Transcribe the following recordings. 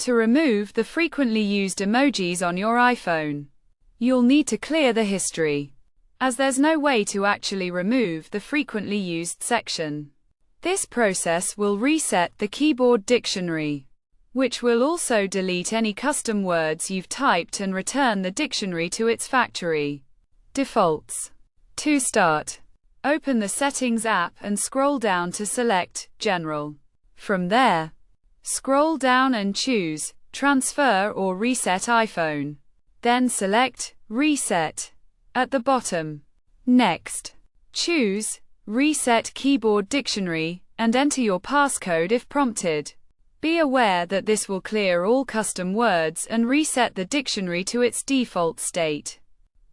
To remove the frequently used emojis on your iPhone, you'll need to clear the history, as there's no way to actually remove the frequently used section. This process will reset the keyboard dictionary, which will also delete any custom words you've typed and return the dictionary to its factory defaults. To start, open the Settings app and scroll down to select General. From there, scroll down and choose Transfer or Reset iPhone. Then select Reset at the bottom. Next, choose Reset Keyboard Dictionary and enter your passcode if prompted. Be aware that this will clear all custom words and reset the dictionary to its default state.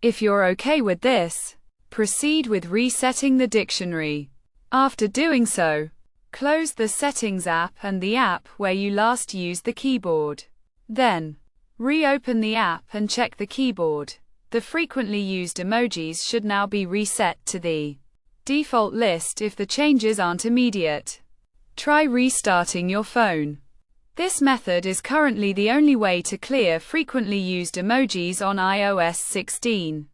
If you're okay with this, proceed with resetting the dictionary. After doing so, close the Settings app and the app where you last used the keyboard. Then, reopen the app and check the keyboard. The frequently used emojis should now be reset to the default list if the changes aren't immediate. Try restarting your phone. This method is currently the only way to clear frequently used emojis on iOS 16.